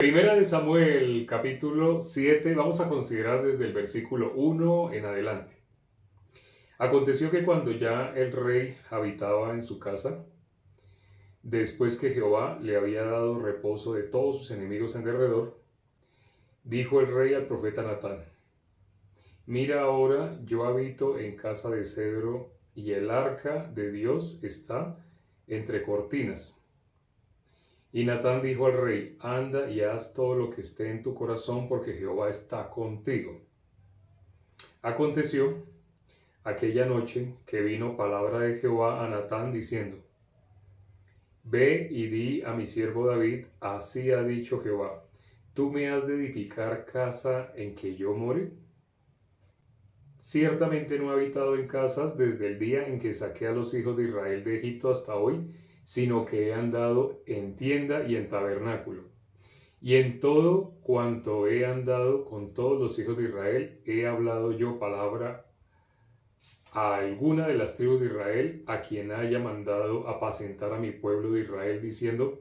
Primera de Samuel, capítulo 7, vamos a considerar desde el versículo 1 en adelante. Aconteció que cuando ya el rey habitaba en su casa, después que Jehová le había dado reposo de todos sus enemigos en derredor, dijo el rey al profeta Natán: Mira ahora, yo habito en casa de cedro y el arca de Dios está entre cortinas. Y Natán dijo al rey: Anda y haz todo lo que esté en tu corazón, porque Jehová está contigo. Aconteció aquella noche que vino palabra de Jehová a Natán diciendo: Ve y di a mi siervo David, así ha dicho Jehová, ¿tú me has de edificar casa en que yo more? Ciertamente no he habitado en casas desde el día en que saqué a los hijos de Israel de Egipto hasta hoy, sino que he andado en tienda y en tabernáculo. Y en todo cuanto he andado con todos los hijos de Israel, he hablado yo palabra a alguna de las tribus de Israel, a quien haya mandado apacentar a mi pueblo de Israel, diciendo: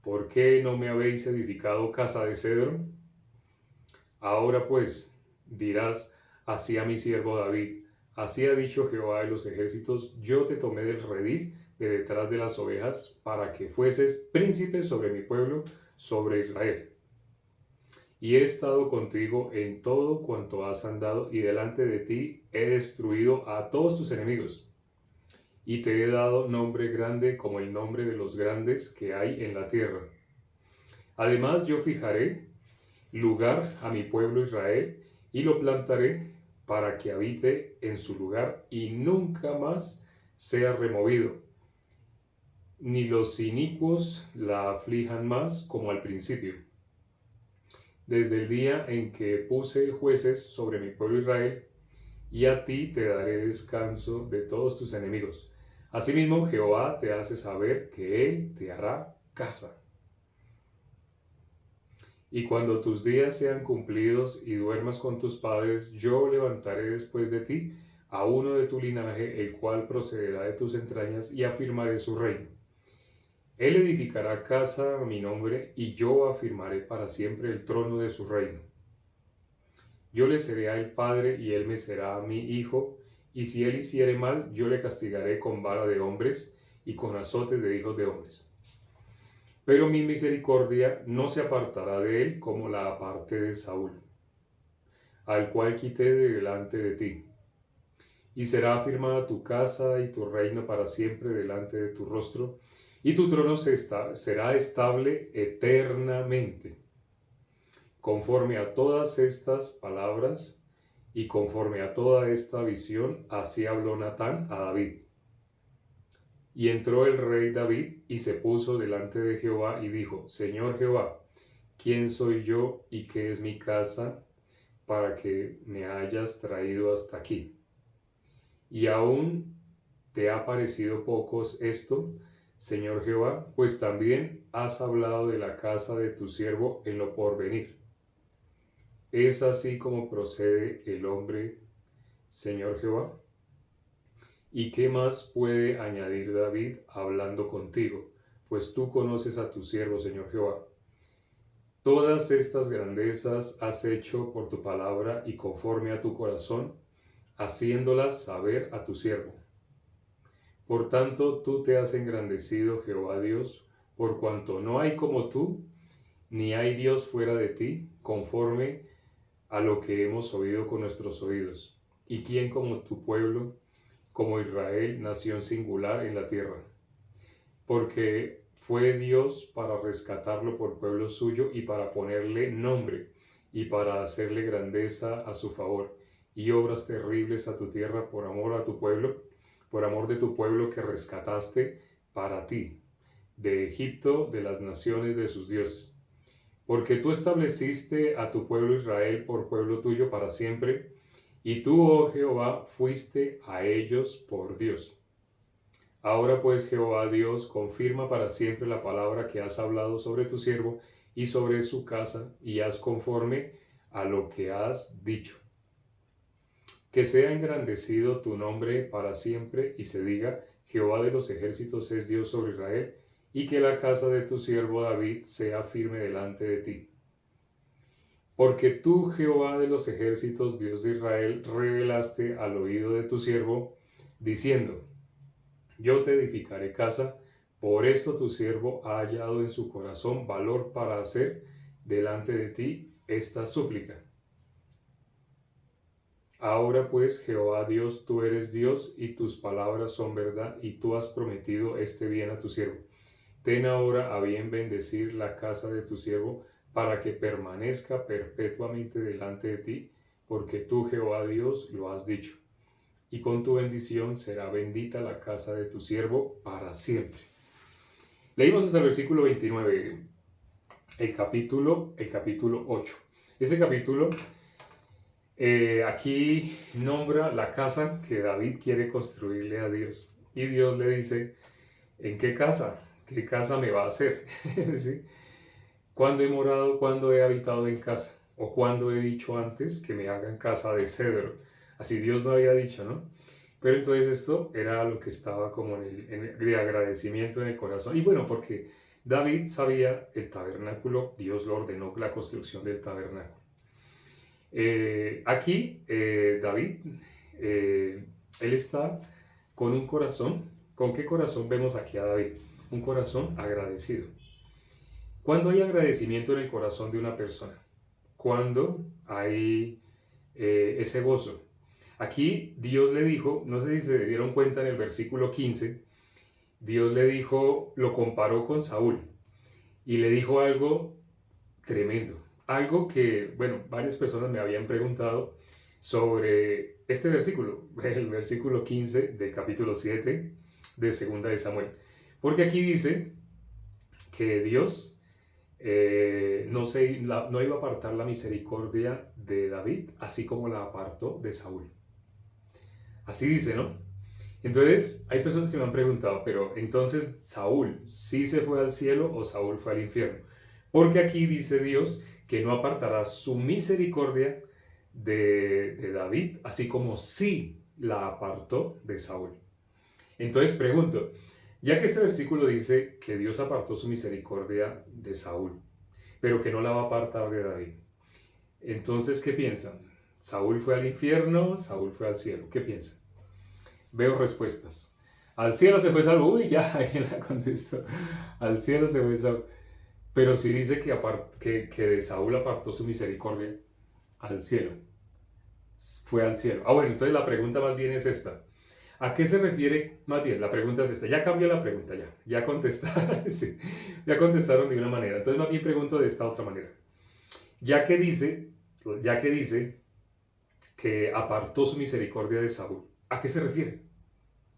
¿Por qué no me habéis edificado casa de cedro? Ahora pues dirás así a mi siervo David: Así ha dicho Jehová de los ejércitos, yo te tomé del redil de detrás de las ovejas, para que fueses príncipe sobre mi pueblo, sobre Israel. Y he estado contigo en todo cuanto has andado, y delante de ti he destruido a todos tus enemigos, y te he dado nombre grande como el nombre de los grandes que hay en la tierra. Además yo fijaré lugar a mi pueblo Israel, y lo plantaré para que habite en su lugar y nunca más sea removido, ni los inicuos la aflijan más como al principio. Desde el día en que puse jueces sobre mi pueblo Israel, y a ti te daré descanso de todos tus enemigos. Asimismo, Jehová te hace saber que Él te hará casa. Y cuando tus días sean cumplidos y duermas con tus padres, yo levantaré después de ti a uno de tu linaje, el cual procederá de tus entrañas, y afirmaré su reino. Él edificará casa a mi nombre, y yo afirmaré para siempre el trono de su reino. Yo le seré a él padre, y él me será a mi hijo, y si él hiciere mal, yo le castigaré con vara de hombres y con azotes de hijos de hombres. Pero mi misericordia no se apartará de él como la aparté de Saúl, al cual quité de delante de ti. Y será afirmada tu casa y tu reino para siempre delante de tu rostro, y tu trono será estable eternamente. Conforme a todas estas palabras y conforme a toda esta visión, así habló Natán a David. Y entró el rey David y se puso delante de Jehová y dijo: Señor Jehová, ¿quién soy yo y qué es mi casa para que me hayas traído hasta aquí? ¿Y aún te ha parecido pocos esto, Señor Jehová? Pues también has hablado de la casa de tu siervo en lo porvenir. ¿Es así como procede el hombre, Señor Jehová? ¿Y qué más puede añadir David hablando contigo? Pues tú conoces a tu siervo, Señor Jehová. Todas estas grandezas has hecho por tu palabra y conforme a tu corazón, haciéndolas saber a tu siervo. Por tanto, tú te has engrandecido, Jehová Dios, por cuanto no hay como tú, ni hay Dios fuera de ti, conforme a lo que hemos oído con nuestros oídos. ¿Y quién como tu pueblo, como Israel, nación singular en la tierra? Porque fue Dios para rescatarlo por pueblo suyo y para ponerle nombre y para hacerle grandeza a su favor y obras terribles a tu tierra por amor a tu pueblo, por amor de tu pueblo que rescataste para ti, de Egipto, de las naciones de sus dioses. Porque tú estableciste a tu pueblo Israel por pueblo tuyo para siempre, y tú, oh Jehová, fuiste a ellos por Dios. Ahora pues, Jehová Dios, confirma para siempre la palabra que has hablado sobre tu siervo y sobre su casa, y haz conforme a lo que has dicho. Que sea engrandecido tu nombre para siempre, y se diga: Jehová de los ejércitos es Dios sobre Israel, y que la casa de tu siervo David sea firme delante de ti. Porque tú, Jehová de los ejércitos, Dios de Israel, revelaste al oído de tu siervo, diciendo, yo te edificaré casa, por esto tu siervo ha hallado en su corazón valor para hacer delante de ti esta súplica. Ahora pues, Jehová Dios, tú eres Dios y tus palabras son verdad y tú has prometido este bien a tu siervo. Ten ahora a bien bendecir la casa de tu siervo para que permanezca perpetuamente delante de ti, porque tú, Jehová Dios, lo has dicho. Y con tu bendición será bendita la casa de tu siervo para siempre. Leímos hasta el versículo 29, el capítulo 8. Ese capítulo aquí nombra la casa que David quiere construirle a Dios. Y Dios le dice, ¿en qué casa? ¿Qué casa me va a hacer? ¿Sí? ¿Cuándo he morado, cuándo he habitado en casa? ¿O cuándo he dicho antes que me hagan casa de cedro? Así Dios no había dicho, ¿no? Pero entonces esto era lo que estaba como de agradecimiento en el corazón. Y bueno, porque David sabía el tabernáculo, Dios lo ordenó la construcción del tabernáculo. Aquí David, él está con un corazón. ¿Con qué corazón vemos aquí a David? Un corazón agradecido. ¿Cuándo hay agradecimiento en el corazón de una persona? Cuando hay ese gozo. Aquí Dios le dijo, no sé si se dieron cuenta en el versículo 15, Dios le dijo, lo comparó con Saúl y le dijo algo tremendo. Algo que, bueno, varias personas me habían preguntado sobre este versículo, el versículo 15 del capítulo 7 de Segunda de Samuel. Porque aquí dice que Dios no iba a apartar la misericordia de David, así como la apartó de Saúl. Así dice, ¿no? Entonces, hay personas que me han preguntado, pero entonces Saúl, ¿sí se fue al cielo o Saúl fue al infierno? Porque aquí dice Dios que no apartará su misericordia de David, así como sí la apartó de Saúl. Entonces pregunto, ya que este versículo dice que Dios apartó su misericordia de Saúl, pero que no la va a apartar de David, entonces, ¿qué piensan? ¿Saúl fue al infierno? ¿Saúl fue al cielo? ¿Qué piensan? Veo respuestas. Al cielo se fue Saúl. Uy, ya, alguien la contestó. Al cielo se fue Saúl. Pero sí dice que de Saúl apartó su misericordia al cielo. Fue al cielo. Bueno, entonces la pregunta más bien es esta. ¿A qué se refiere? Más bien, la pregunta es esta. Ya cambió la pregunta, ya. Ya contestaron, sí, ya contestaron de una manera. Entonces más bien pregunto de esta otra manera. Ya que dice que apartó su misericordia de Saúl, ¿a qué se refiere?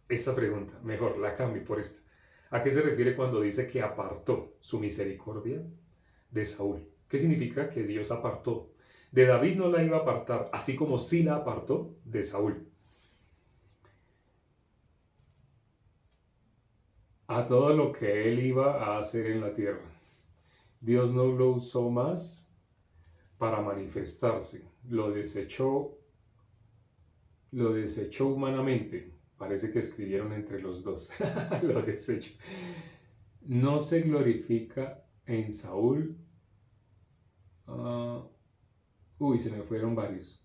Esta pregunta, mejor la cambio por esta. ¿A qué se refiere cuando dice que apartó su misericordia de Saúl? ¿Qué significa que Dios apartó? De David no la iba a apartar, así como sí la apartó de Saúl. A todo lo que él iba a hacer en la tierra. Dios no lo usó más para manifestarse. Lo desechó humanamente. Parece que escribieron entre los dos. Lo desechó. No se glorifica en Saúl. Se me fueron varios.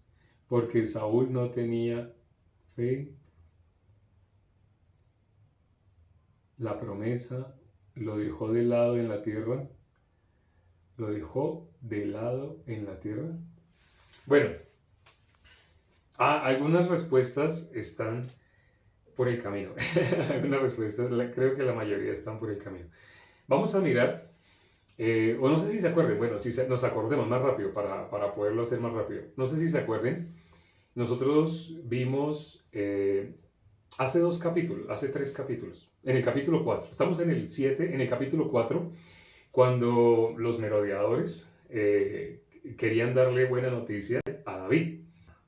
Porque Saúl no tenía fe. La promesa lo dejó de lado en la tierra. Lo dejó de lado en la tierra. Bueno, algunas respuestas están por el camino. Algunas respuestas, creo que la mayoría están por el camino. Vamos a mirar, o no sé si se acuerden, bueno, si nos acordemos más rápido para poderlo hacer más rápido. No sé si se acuerden, nosotros vimos hace 3 capítulos, en el capítulo 4, estamos en el 7, en el capítulo 4, cuando los merodeadores querían darle buena noticia a David.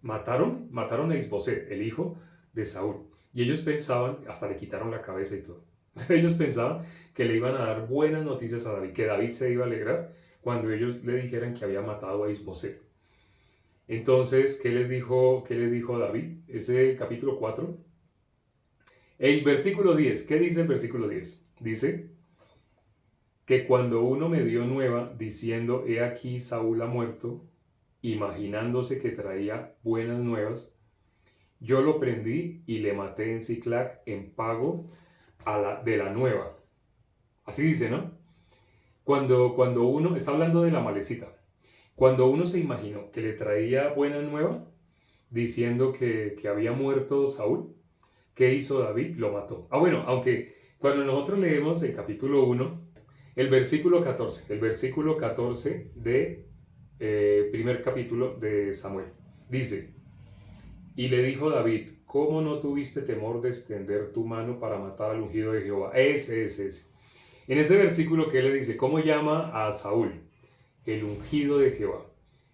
Mataron a Isboset, el hijo de Saúl. Y ellos pensaban, hasta le quitaron la cabeza y todo. Ellos pensaban que le iban a dar buenas noticias a David, que David se iba a alegrar cuando ellos le dijeran que había matado a Isboset. Entonces, ¿qué les dijo David? Ese capítulo 4. El versículo 10, ¿qué dice el versículo 10? Dice que cuando uno me dio nueva diciendo, he aquí Saúl ha muerto, imaginándose que traía buenas nuevas, yo lo prendí y le maté en Siclac en pago de la nueva. Así dice, ¿no? Cuando uno, está hablando de la malecita, cuando uno se imaginó que le traía buena nueva, diciendo que había muerto Saúl, ¿qué hizo David? Lo mató. Ah, bueno, aunque cuando nosotros leemos el capítulo 1, el versículo 14 de primer capítulo de Samuel, dice, y le dijo David, ¿cómo no tuviste temor de extender tu mano para matar al ungido de Jehová? Ese. En ese versículo que él le dice, ¿cómo llama a Saúl? El ungido de Jehová.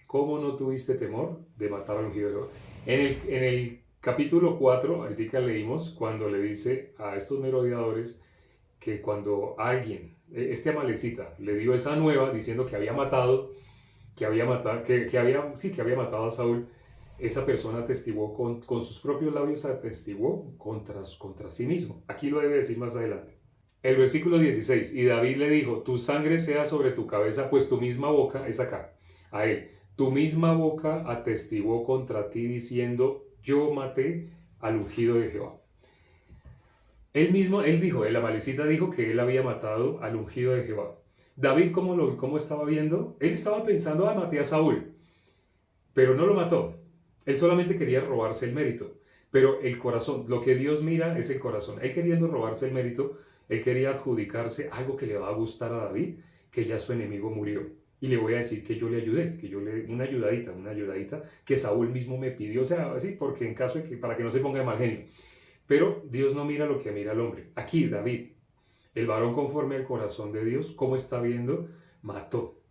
¿Cómo no tuviste temor de matar al ungido de Jehová? En el capítulo 4, ahorita leímos, cuando le dice a estos merodeadores que cuando alguien, este amalecita, le dio esa nueva diciendo que había matado, que había matado a Saúl, esa persona atestiguó con sus propios labios, atestiguó contra sí mismo. Aquí lo debe decir más adelante. El versículo 16, y David le dijo, tu sangre sea sobre tu cabeza, pues tu misma boca, es acá, a él, tu misma boca atestiguó contra ti diciendo, yo maté al ungido de Jehová. Él dijo, el amalecita dijo que él había matado al ungido de Jehová. David, ¿cómo estaba viendo? Él estaba pensando, maté a Saúl, pero no lo mató. Él solamente quería robarse el mérito. Pero el corazón, lo que Dios mira es el corazón. Él queriendo robarse el mérito, él quería adjudicarse algo que le va a gustar a David, que ya su enemigo murió. Y le voy a decir que yo le ayudé, una ayudadita que Saúl mismo me pidió, o sea, así, porque en caso de que, para que no se ponga de mal genio. Pero Dios no mira lo que mira el hombre. Aquí David, el varón conforme al corazón de Dios, ¿cómo está viendo? Mató.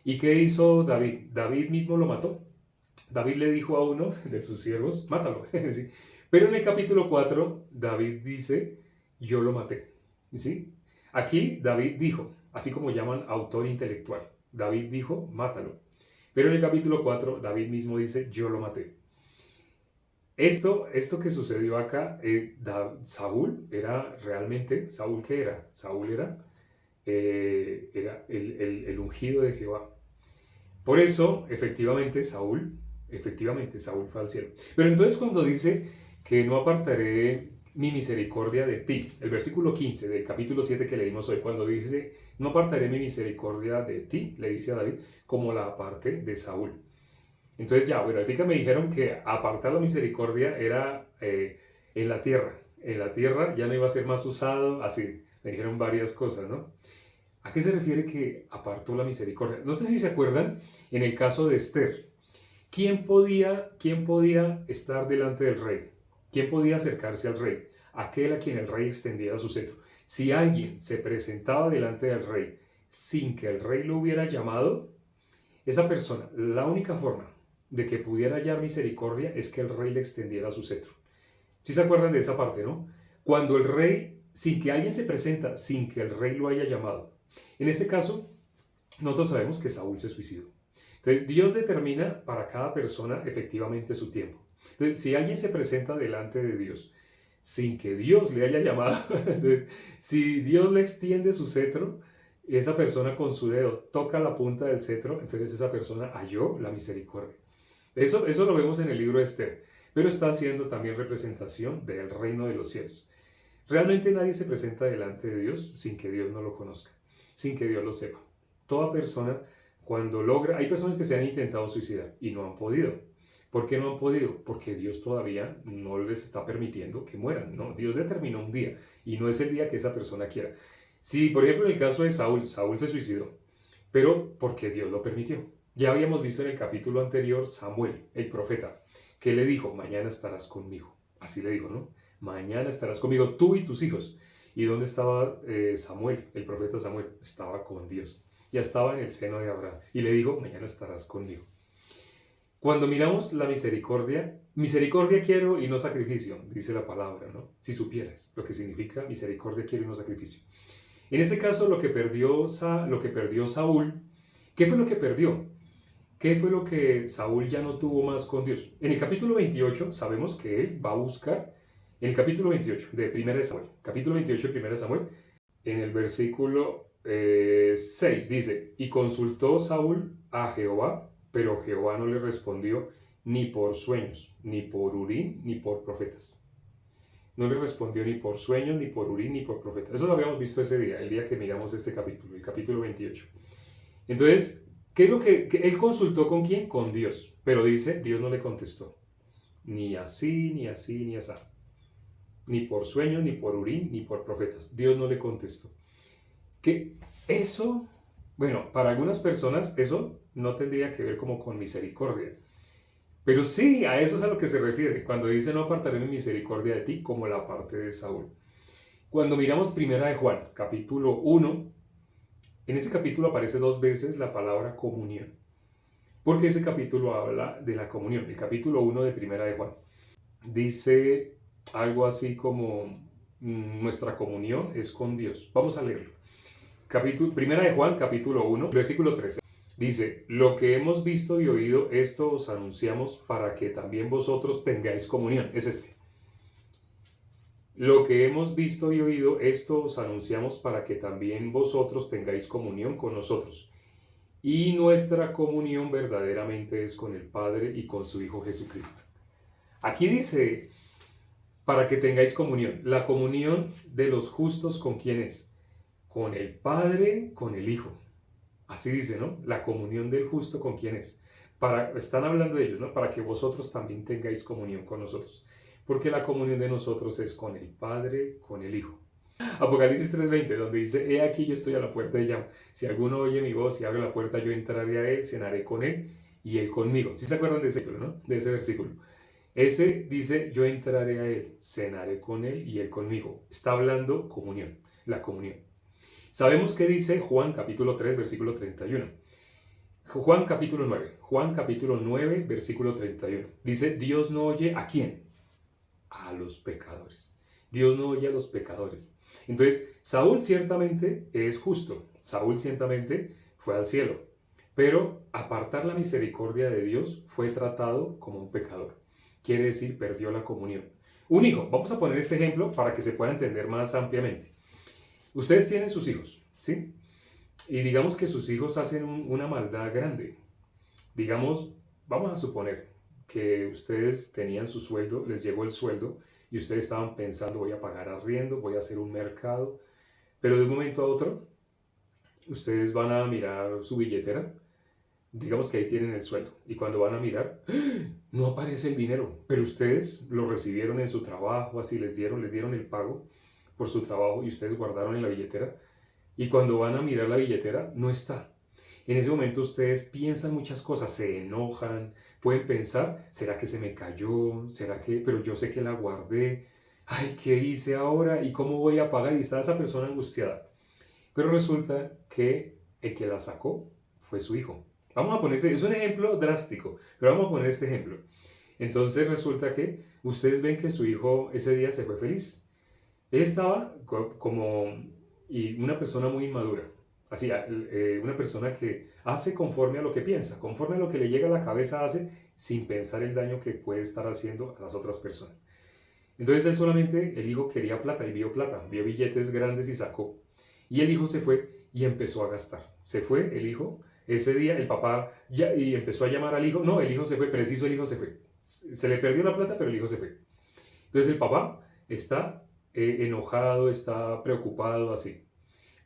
¿Y qué hizo David? David mismo lo mató. David le dijo a uno de sus siervos, mátalo. ¿Sí? Pero en el capítulo 4, David dice, yo lo maté. ¿Sí? Aquí David dijo, así como llaman autor intelectual, David dijo, mátalo. Pero en el capítulo 4, David mismo dice, yo lo maté. Esto que sucedió acá, Saúl era realmente, ¿Saúl qué era? Saúl era el ungido de Jehová. Por eso, efectivamente, Saúl fue al cielo. Pero entonces cuando dice que no apartaré mi misericordia de ti, el versículo 15 del capítulo 7 que leímos hoy, cuando dice, no apartaré mi misericordia de ti, le dice a David, como la aparte de Saúl. Entonces ya, bueno, ahorita me dijeron que apartar la misericordia era en la tierra. En la tierra ya no iba a ser más usado, así, me dijeron varias cosas, ¿no? ¿A qué se refiere que apartó la misericordia? No sé si se acuerdan, en el caso de Esther, ¿quién podía estar delante del rey? ¿Quién podía acercarse al rey? Aquel a quien el rey extendiera su cetro. Si alguien se presentaba delante del rey sin que el rey lo hubiera llamado, esa persona, la única forma de que pudiera hallar misericordia es que el rey le extendiera su cetro. ¿Sí se acuerdan de esa parte, no? Cuando el rey, sin que alguien se presenta, sin que el rey lo haya llamado. En este caso, nosotros sabemos que Saúl se suicidó. Entonces, Dios determina para cada persona efectivamente su tiempo. Entonces, si alguien se presenta delante de Dios sin que Dios le haya llamado, si Dios le extiende su cetro, esa persona con su dedo toca la punta del cetro, entonces esa persona halló la misericordia. Eso lo vemos en el libro de Esther, pero está haciendo también representación del reino de los cielos. Realmente nadie se presenta delante de Dios sin que Dios no lo conozca, sin que Dios lo sepa. Toda persona, cuando logra, hay personas que se han intentado suicidar y no han podido. ¿Por qué no han podido? Porque Dios todavía no les está permitiendo que mueran, ¿no? Dios determinó un día y no es el día que esa persona quiera. Si, por ejemplo, en el caso de Saúl se suicidó, pero porque Dios lo permitió. Ya habíamos visto en el capítulo anterior Samuel, el profeta, que le dijo, mañana estarás conmigo. Así le dijo, ¿no? Mañana estarás conmigo, tú y tus hijos. ¿Y dónde estaba Samuel, el profeta Samuel? Estaba con Dios. Ya estaba en el seno de Abraham. Y le dijo, mañana estarás conmigo. Cuando miramos la misericordia quiero y no sacrificio, dice la palabra, ¿no? Si supieras lo que significa misericordia quiero y no sacrificio. En este caso, lo que perdió Saúl, ¿qué fue lo que perdió? ¿Qué fue lo que Saúl ya no tuvo más con Dios? En el capítulo 28 sabemos que él va a buscar, en el capítulo 28 de 1 Samuel, capítulo 28 de 1 Samuel, en el versículo 6 dice, y consultó Saúl a Jehová pero Jehová no le respondió ni por sueños, ni por Urim, ni por profetas. No le respondió ni por sueños, ni por Urim, ni por profetas. Eso lo habíamos visto ese día, el día que miramos este capítulo, el capítulo 28. Entonces, ¿qué es lo que él consultó con quién? Con Dios. Pero dice, Dios no le contestó. Ni así, ni así, ni así. Ni por sueños, ni por Urim, ni por profetas. Dios no le contestó. Que eso, bueno, para algunas personas eso no tendría que ver como con misericordia. Pero sí, a eso es a lo que se refiere cuando dice no apartaré mi misericordia de ti como la parte de Saúl. Cuando miramos primera de Juan, capítulo 1, en ese capítulo aparece 2 veces la palabra comunión. Porque ese capítulo habla de la comunión. El capítulo 1 de primera de Juan dice algo así como nuestra comunión es con Dios. Vamos a leerlo. Primera de Juan, capítulo 1, versículo 13. Dice, lo que hemos visto y oído, esto os anunciamos para que también vosotros tengáis comunión. Es este. Lo que hemos visto y oído, esto os anunciamos para que también vosotros tengáis comunión con nosotros. Y nuestra comunión verdaderamente es con el Padre y con su Hijo Jesucristo. Aquí dice, para que tengáis comunión. La comunión de los justos, ¿con quién es? Con el Padre, con el Hijo. Así dice, ¿no? La comunión del justo, ¿con quién es? Están hablando de ellos, ¿no? Para que vosotros también tengáis comunión con nosotros. Porque la comunión de nosotros es con el Padre, con el Hijo. Apocalipsis 3:20, donde dice, he aquí yo estoy a la puerta y llamo. Si alguno oye mi voz y abre la puerta, yo entraré a él, cenaré con él y él conmigo. ¿Sí se acuerdan de ese versículo, no? De ese versículo. Ese dice, yo entraré a él, cenaré con él y él conmigo. Está hablando comunión, la comunión. Sabemos que dice Juan capítulo 3, versículo 31. Juan capítulo 9, versículo 31. Dice, Dios no oye ¿a quién? A los pecadores. Dios no oye a los pecadores. Entonces, Saúl ciertamente es justo. Saúl ciertamente fue al cielo. Pero apartar la misericordia de Dios fue tratado como un pecador. Quiere decir, perdió la comunión. Un hijo, vamos a poner este ejemplo para que se pueda entender más ampliamente. Ustedes tienen sus hijos, ¿sí? Y digamos que sus hijos hacen una maldad grande. Digamos, vamos a suponer que ustedes tenían su sueldo, les llegó el sueldo y ustedes estaban pensando, voy a pagar arriendo, voy a hacer un mercado, pero de un momento a otro, ustedes van a mirar su billetera, digamos que ahí tienen el sueldo, y cuando van a mirar, no aparece el dinero, pero ustedes lo recibieron en su trabajo, así les dieron el pago por su trabajo y ustedes guardaron en la billetera, y cuando van a mirar la billetera, no está. En ese momento ustedes piensan muchas cosas, se enojan, pueden pensar, ¿será que se me cayó? ¿Será que? Pero yo sé que la guardé. Ay, ¿qué hice ahora? ¿Y cómo voy a pagar? Y está esa persona angustiada. Pero resulta que el que la sacó fue su hijo. Vamos a poner, es un ejemplo drástico, pero vamos a poner este ejemplo. Entonces resulta que ustedes ven que su hijo ese día se fue feliz. Él estaba como y una persona muy inmadura. Así, una persona que hace conforme a lo que piensa, conforme a lo que le llega a la cabeza hace sin pensar el daño que puede estar haciendo a las otras personas. Entonces él solamente, el hijo quería plata y vio billetes grandes y sacó. Y el hijo se fue y empezó a gastar. Se fue el hijo, ese día el papá y empezó a llamar al hijo. No, el hijo se fue, preciso el hijo se fue. Se le perdió la plata, pero el hijo se fue. Entonces el papá está enojado, está preocupado, así.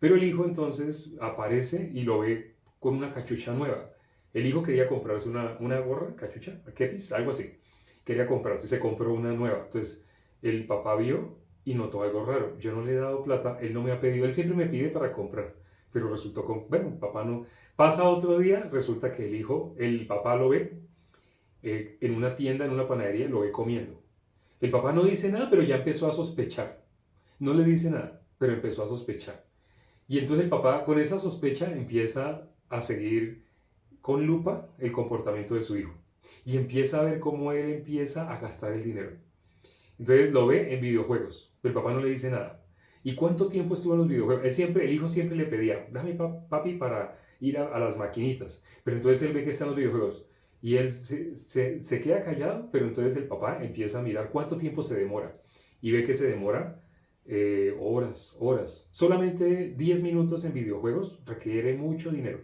Pero el hijo entonces aparece y lo ve con una cachucha nueva. El hijo quería comprarse una gorra, cachucha, kepis, algo así. Quería comprarse, se compró una nueva. Entonces el papá vio y notó algo raro. Yo no le he dado plata, él no me ha pedido, él siempre me pide para comprar. Pero resultó bueno, papá no. Pasa otro día, resulta que el papá lo ve en una tienda, en una panadería, lo ve comiendo. El papá no dice nada, pero ya empezó a sospechar. No le dice nada, pero empezó a sospechar. Y entonces el papá con esa sospecha empieza a seguir con lupa el comportamiento de su hijo. Y empieza a ver cómo él empieza a gastar el dinero. Entonces lo ve en videojuegos, pero el papá no le dice nada. ¿Y cuánto tiempo estuvo en los videojuegos? El hijo siempre le pedía, dame papi para ir a las maquinitas. Pero entonces él ve que está en los videojuegos. Y él se queda callado, pero entonces el papá empieza a mirar cuánto tiempo se demora. Y ve que se demora horas. Solamente 10 minutos en videojuegos requiere mucho dinero.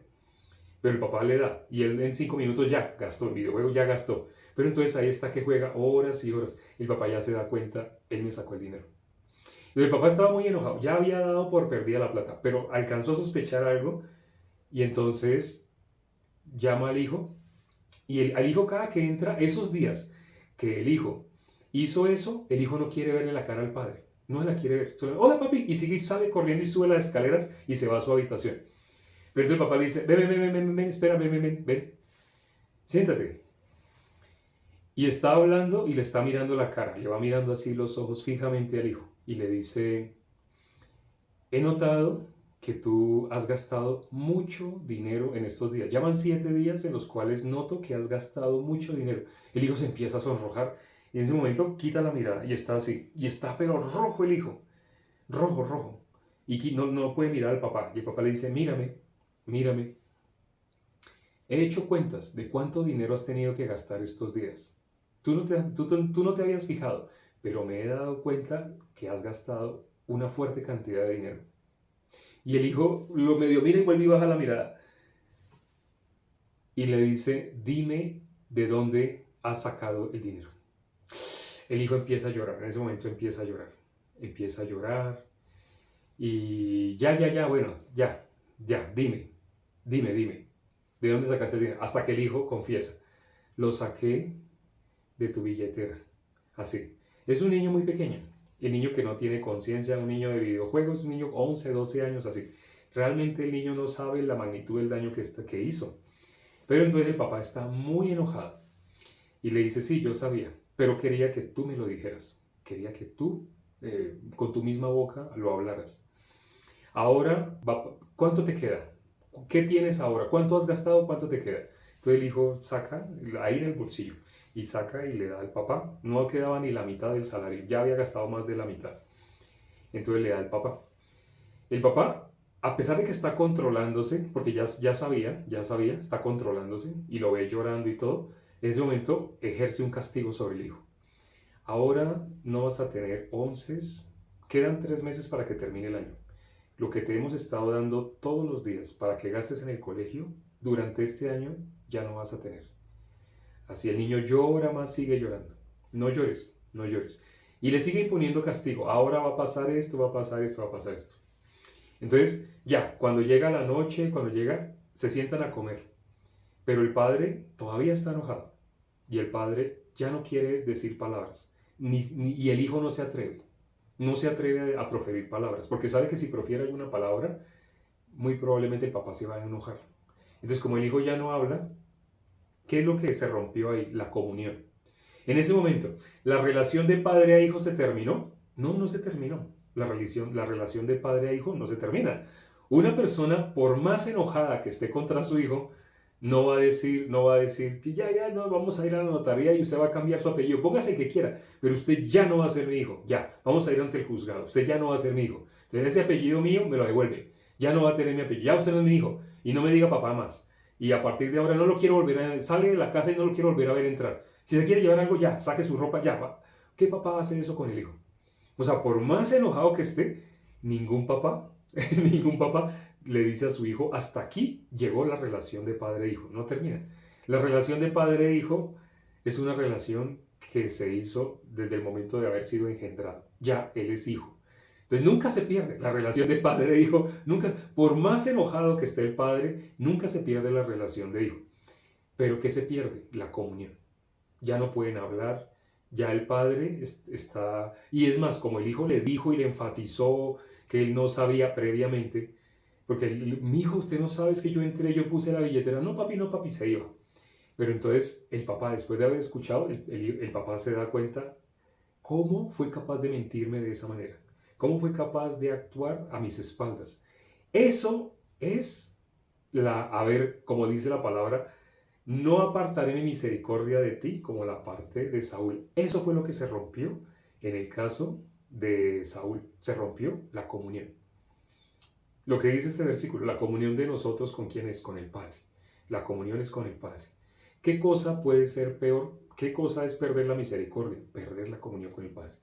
pero el papá le da y él en 5 minutos ya gastó, el videojuego ya gastó. Pero entonces ahí está que juega horas y horas. El papá ya se da cuenta, él me sacó el dinero. Y el papá estaba muy enojado, ya había dado por perdida la plata, pero alcanzó a sospechar algo y entonces llama al hijo y al hijo cada que entra, esos días que el hijo hizo eso, el hijo no quiere verle la cara al padre, no la quiere ver. Solo, hola papi, y sigue, sale corriendo y sube las escaleras y se va a su habitación. Pero el papá le dice, ven, ven, ven, ven, ven, ven, espera, ven, ven, ven, ven, siéntate. Y está hablando y le está mirando la cara, le va mirando así los ojos fijamente al hijo y le dice, he notado que tú has gastado mucho dinero en estos días. Ya van 7 días en los cuales noto que has gastado mucho dinero. El hijo se empieza a sonrojar y en ese momento quita la mirada y está así. Y está pero rojo el hijo. Rojo, rojo. Y no puede mirar al papá. Y el papá le dice, mírame, mírame. He hecho cuentas de cuánto dinero has tenido que gastar estos días. Tú no te habías fijado, pero me he dado cuenta que has gastado una fuerte cantidad de dinero. Y el hijo lo medio mira y vuelve y baja la mirada. Y le dice, dime de dónde has sacado el dinero. El hijo empieza a llorar, en ese momento empieza a llorar. Empieza a llorar. Y ya, bueno, ya, dime. ¿De dónde sacaste el dinero? Hasta que el hijo confiesa, lo saqué de tu billetera. Así. Es un niño muy pequeño. El niño que no tiene conciencia, un niño de videojuegos, un niño 11, 12 años, así. Realmente el niño no sabe la magnitud del daño que hizo. Pero entonces el papá está muy enojado y le dice, sí, yo sabía, pero quería que tú me lo dijeras. Quería que tú, con tu misma boca, lo hablaras. Ahora, ¿cuánto te queda? ¿Qué tienes ahora? ¿Cuánto has gastado? ¿Cuánto te queda? Entonces el hijo saca ahí en el bolsillo y saca y le da al papá. No quedaba ni la mitad del salario, ya había gastado más de la mitad. Entonces le da al papá. El papá, a pesar de que está controlándose, porque ya sabía, está controlándose y lo ve llorando y todo, en ese momento ejerce un castigo sobre el hijo. Ahora no vas a tener onces, quedan 3 meses para que termine el año. Lo que te hemos estado dando todos los días para que gastes en el colegio, durante este año ya no vas a tener. Así el niño llora más, sigue llorando. No llores, no llores. Y le sigue imponiendo castigo. Ahora va a pasar esto, va a pasar esto, va a pasar esto. Entonces, ya, cuando llega la noche, se sientan a comer. Pero el padre todavía está enojado. Y el padre ya no quiere decir palabras. Y el hijo no se atreve. No se atreve a proferir palabras. Porque sabe que si profiere alguna palabra, muy probablemente el papá se va a enojar. Entonces, como el hijo ya no habla, ¿qué es lo que se rompió ahí? La comunión. En ese momento, ¿la relación de padre a hijo se terminó? No, no se terminó. La relación de padre a hijo no se termina. Una persona, por más enojada que esté contra su hijo, no va a decir que ya, no, vamos a ir a la notaría y usted va a cambiar su apellido. Póngase el que quiera, pero usted ya no va a ser mi hijo. Ya, vamos a ir ante el juzgado. Usted ya no va a ser mi hijo. Entonces ese apellido mío me lo devuelve. Ya no va a tener mi apellido. Ya usted no es mi hijo. Y no me diga papá más. Y a partir de ahora no lo quiero volver a... Sale de la casa y no lo quiero volver a ver entrar. Si se quiere llevar algo, ya, saque su ropa, ya. Va. ¿Qué papá hace eso con el hijo? O sea, por más enojado que esté, ningún papá, ningún papá le dice a su hijo, hasta aquí llegó la relación de padre e hijo. No termina. La relación de padre e hijo es una relación que se hizo desde el momento de haber sido engendrado. Ya, él es hijo. Entonces nunca se pierde la relación de padre e hijo. Nunca, por más enojado que esté el padre, nunca se pierde la relación de hijo. Pero ¿qué se pierde? La comunión. Ya no pueden hablar, ya el padre está... Y es más, como el hijo le dijo y le enfatizó que él no sabía previamente, porque mi hijo, usted no sabe, es que yo entré, yo puse la billetera, no papi, se iba. Pero entonces el papá, después de haber escuchado, el papá se da cuenta cómo fue capaz de mentirme de esa manera, cómo fue capaz de actuar a mis espaldas. Eso es a ver, como dice la palabra, no apartaré mi misericordia de ti como la parte de Saúl. Eso fue lo que se rompió en el caso de Saúl. Se rompió la comunión. Lo que dice este versículo, la comunión de nosotros con quién es, con el Padre. La comunión es con el Padre. ¿Qué cosa puede ser peor? ¿Qué cosa es perder la misericordia? Perder la comunión con el Padre.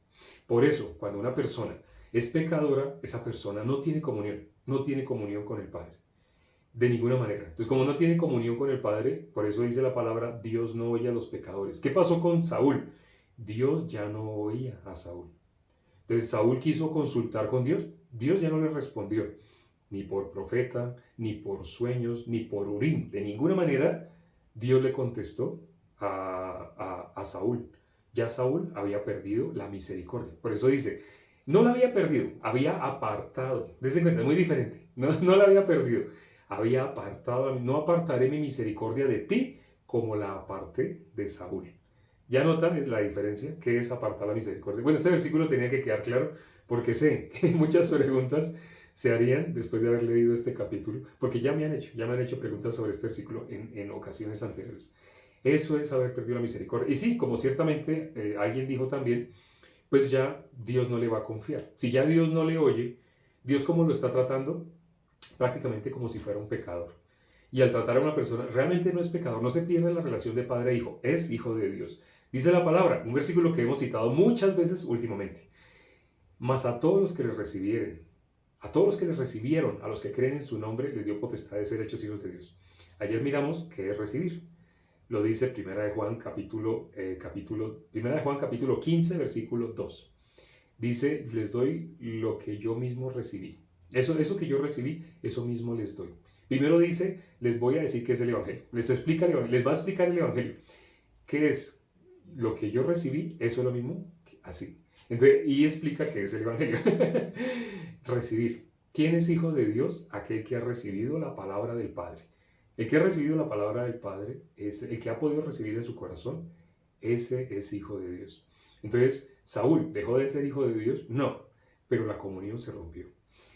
Por eso, cuando una persona es pecadora, esa persona no tiene comunión con el Padre. De ninguna manera. Entonces, como no tiene comunión con el Padre, por eso dice la palabra, Dios no oye a los pecadores. ¿Qué pasó con Saúl? Dios ya no oía a Saúl. Entonces, Saúl quiso consultar con Dios. Dios ya no le respondió, ni por profeta, ni por sueños, ni por Urim. De ninguna manera Dios le contestó a Saúl. Ya Saúl había perdido la misericordia. Por eso dice, no la había perdido, había apartado. Desde cuenta, es muy diferente. No la había perdido, había apartado. No apartaré mi misericordia de ti como la aparté de Saúl. ¿Ya notan es la diferencia? ¿Qué es apartar la misericordia? Bueno, este versículo tenía que quedar claro porque sé que muchas preguntas se harían después de haber leído este capítulo, porque ya me han hecho preguntas sobre este versículo en ocasiones anteriores. Eso es haber perdido la misericordia. Y sí, como ciertamente alguien dijo también, pues ya Dios no le va a confiar. Si ya Dios no le oye, Dios cómo lo está tratando, prácticamente como si fuera un pecador. Y al tratar a una persona, realmente no es pecador, no se pierde la relación de padre e hijo, es hijo de Dios. Dice la palabra, un versículo que hemos citado muchas veces últimamente. Mas a todos los que les recibieren, a todos los que les recibieron, a los que creen en su nombre, les dio potestad de ser hechos hijos de Dios. Ayer miramos qué es recibir. Lo dice Primera de Juan Primera de Juan capítulo 15, versículo 2. Dice, les doy lo que yo mismo recibí. Eso que yo recibí, eso mismo les doy. Primero dice, les voy a decir qué es el Evangelio. Les va a explicar el Evangelio. ¿Qué es lo que yo recibí? Eso es lo mismo, así. Entonces, y explica qué es el Evangelio. Recibir. ¿Quién es hijo de Dios? Aquel que ha recibido la palabra del Padre. El que ha recibido la palabra del Padre, es el que ha podido recibir en su corazón, ese es hijo de Dios. Entonces, ¿Saúl dejó de ser hijo de Dios? No, pero la comunión se rompió.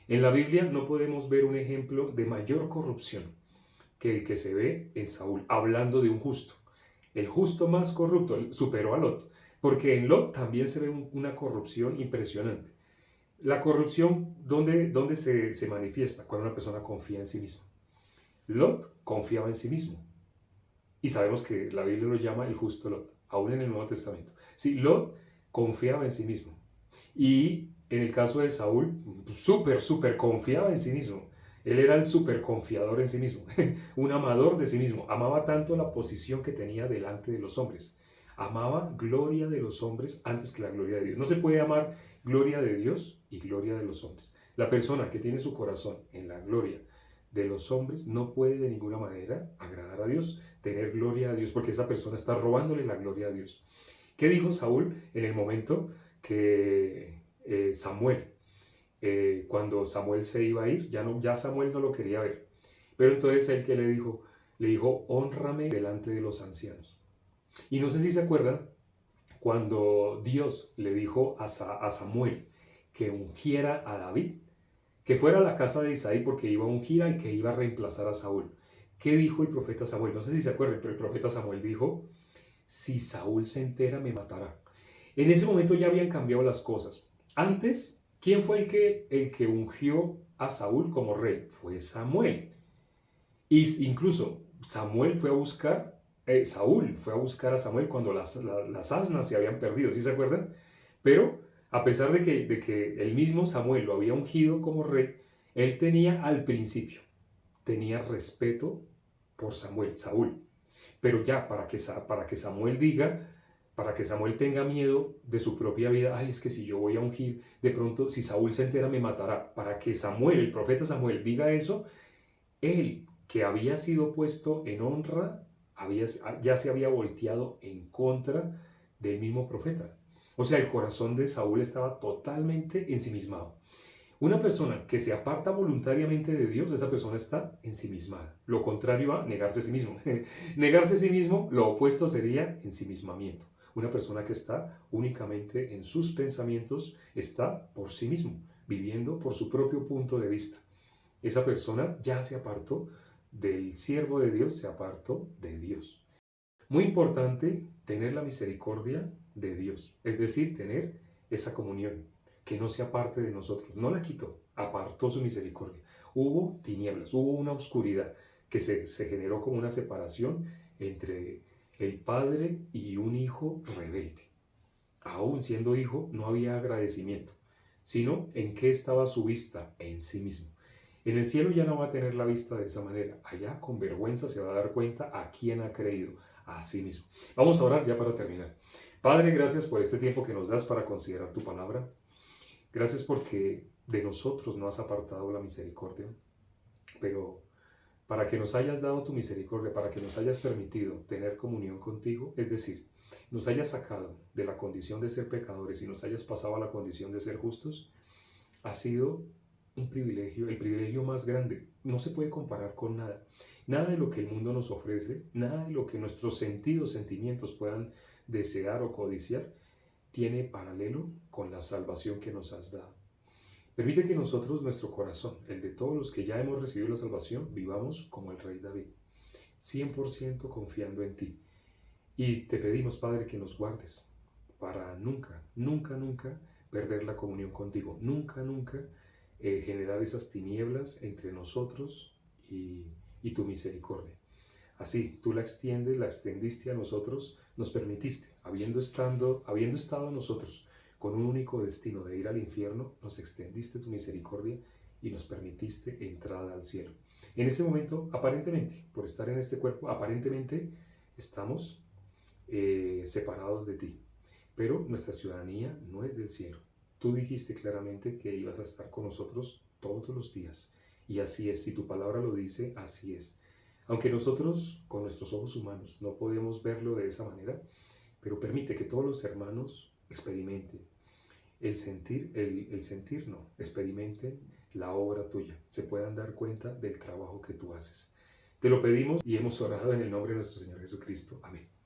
En la Biblia no podemos ver un ejemplo de mayor corrupción que el que se ve en Saúl, hablando de un justo. El justo más corrupto superó a Lot, porque en Lot también se ve una corrupción impresionante. La corrupción, ¿dónde se manifiesta? Cuando una persona confía en sí misma. Lot confiaba en sí mismo. Y sabemos que la Biblia lo llama el justo Lot, aún en el Nuevo Testamento. Sí, Lot confiaba en sí mismo. Y en el caso de Saúl, súper confiaba en sí mismo. Él era el súper confiador en sí mismo, un amador de sí mismo. Amaba tanto la posición que tenía delante de los hombres. Amaba gloria de los hombres antes que la gloria de Dios. No se puede amar gloria de Dios y gloria de los hombres. La persona que tiene su corazón en la gloria de los hombres no puede de ninguna manera agradar a Dios, tener gloria a Dios, porque esa persona está robándole la gloria a Dios. ¿Qué dijo Saúl en el momento que Samuel, cuando Samuel se iba a ir, ya Samuel no lo quería ver? Pero entonces él que le dijo, hónrame delante de los ancianos. Y no sé si se acuerdan, cuando Dios le dijo a Samuel que ungiera a David, que fuera a la casa de Isaí porque iba a ungir al que iba a reemplazar a Saúl. ¿Qué dijo el profeta Samuel? No sé si se acuerdan, pero el profeta Samuel dijo, si Saúl se entera me matará. En ese momento ya habían cambiado las cosas. Antes, ¿quién fue el que ungió a Saúl como rey? Fue Samuel. Y incluso Samuel fue a buscar, Saúl fue a buscar a Samuel cuando las asnas se habían perdido, ¿sí se acuerdan? Pero a pesar de que el mismo Samuel lo había ungido como rey, él tenía al principio, tenía respeto por Saúl. Pero ya para que Samuel diga, para que Samuel tenga miedo de su propia vida, ay, es que si yo voy a ungir, de pronto si Saúl se entera me matará. Para que Samuel, el profeta Samuel, diga eso, él que había sido puesto en honra, ya se había volteado en contra del mismo profeta. O sea, el corazón de Saúl estaba totalmente ensimismado. Una persona que se aparta voluntariamente de Dios, esa persona está ensimismada. Lo contrario a negarse a sí mismo. Negarse a sí mismo, lo opuesto sería ensimismamiento. Una persona que está únicamente en sus pensamientos está por sí mismo, viviendo por su propio punto de vista. Esa persona ya se apartó del siervo de Dios, se apartó de Dios. Muy importante tener la misericordia de Dios, es decir, tener esa comunión, que no sea parte de nosotros. No la quitó, apartó su misericordia. Hubo tinieblas, hubo una oscuridad que se generó como una separación entre el padre y un hijo rebelde. Aún siendo hijo, no había agradecimiento, sino en qué estaba su vista, en sí mismo. En el cielo ya no va a tener la vista de esa manera. Allá con vergüenza se va a dar cuenta a quién ha creído, a sí mismo. Vamos a orar ya para terminar. Padre, gracias por este tiempo que nos das para considerar tu palabra. Gracias porque de nosotros no has apartado la misericordia, pero para que nos hayas dado tu misericordia, para que nos hayas permitido tener comunión contigo, es decir, nos hayas sacado de la condición de ser pecadores y nos hayas pasado a la condición de ser justos, ha sido un privilegio, el privilegio más grande. No se puede comparar con nada. Nada de lo que el mundo nos ofrece, nada de lo que nuestros sentidos, sentimientos puedan desear o codiciar, tiene paralelo con la salvación que nos has dado. Permite que nosotros, nuestro corazón, el de todos los que ya hemos recibido la salvación, vivamos como el rey David, 100% confiando en ti. Y te pedimos, Padre, que nos guardes para nunca, nunca, nunca perder la comunión contigo, nunca, nunca generar esas tinieblas entre nosotros y tu misericordia. Así, tú la extiendes, la extendiste a nosotros, nos permitiste, habiendo estado nosotros con un único destino de ir al infierno, nos extendiste tu misericordia y nos permitiste entrada al cielo. En ese momento, aparentemente, por estar en este cuerpo, aparentemente estamos separados de ti, pero nuestra ciudadanía no es del cielo. Tú dijiste claramente que ibas a estar con nosotros todos los días, y así es, si tu palabra lo dice, así es. Aunque nosotros, con nuestros ojos humanos, no podemos verlo de esa manera, pero permite que todos los hermanos experimenten el sentir no, experimenten la obra tuya, se puedan dar cuenta del trabajo que tú haces. Te lo pedimos y hemos orado en el nombre de nuestro Señor Jesucristo. Amén.